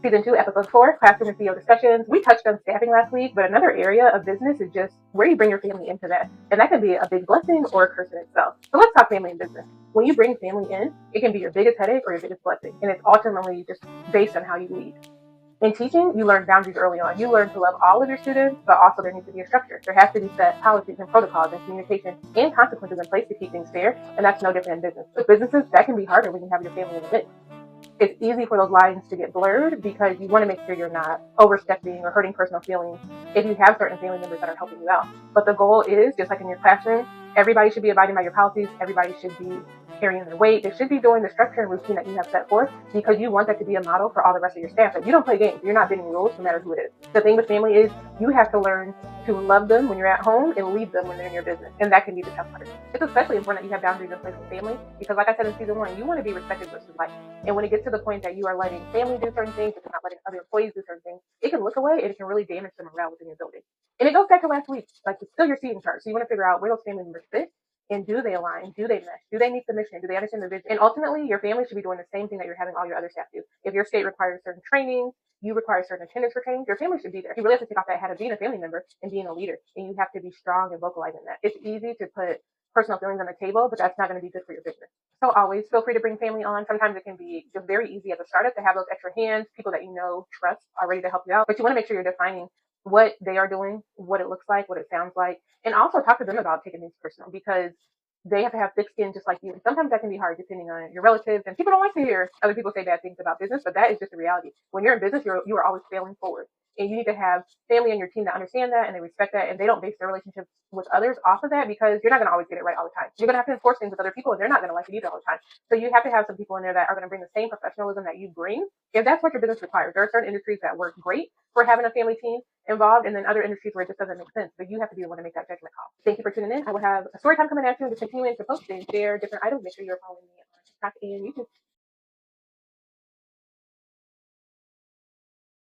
Season 2, Episode 4, Classroom and CEO Discussions. We touched on staffing last week, but another area of business is just where you bring your family into that. And that can be a big blessing or a curse in itself. So let's talk family and business. When you bring family in, it can be your biggest headache or your biggest blessing. And it's ultimately just based on how you lead. In teaching, you learn boundaries early on. You learn to love all of your students, but also there needs to be a structure. There has to be set policies and protocols and communication and consequences in place to keep things fair, and that's no different in business. With businesses, that can be harder when you have your family in the mix. It's easy for those lines to get blurred because you want to make sure you're not overstepping or hurting personal feelings if you have certain family members that are helping you out. But the goal is, just like in your classroom, everybody should be abiding by your policies. Everybody should be carrying their weight. They should be doing the structure and routine that you have set forth because you want that to be a model for all the rest of your staff. Like, you don't play games. You're not bending rules no matter who it is. The thing with family is you have to learn to love them when you're at home and lead them when they're in your business. And that can be the tough part. It's especially important that you have boundaries in place with family because, like I said in season 1, you want to be respected versus liked. And when it gets to the point that you are letting family do certain things, but you're not letting other employees do certain things, it can look away and it can really damage the morale within your building. And it goes back to last week, like it's still your seating chart. So you want to figure out where those family members fit and do they align? Do they mesh? Do they meet the mission? Do they understand the vision? And ultimately, your family should be doing the same thing that you're having all your other staff do. If your state requires certain training, you require certain attendance for training, your family should be there. You really have to take off that hat of being a family member and being a leader. And you have to be strong and vocalizing that. It's easy to put personal feelings on the table, but that's not going to be good for your business. So always feel free to bring family on. Sometimes it can be just very easy as a startup to have those extra hands, people that you know, trust, are ready to help you out. But you want to make sure you're defining what they are doing, what it looks like, what it sounds like, and also talk to them about taking things personal because they have to have thick skin just like you. And sometimes that can be hard depending on your relatives. And people don't like to hear other people say bad things about business, but that is just the reality. When you're in business, you are always failing forward. And you need to have family on your team that understand that and they respect that and they don't base their relationships with others off of that because you're not going to always get it right all the time. You're going to have to enforce things with other people and they're not going to like it either all the time. So you have to have some people in there that are going to bring the same professionalism that you bring if that's what your business requires. There are certain industries that work great for having a family team involved, and then other industries where it just doesn't make sense. But you have to be the one to make that judgment call. Thank you for tuning in. I will have a story time coming at you and just continuing to post and share different items. Make sure you're following me on TikTok and YouTube.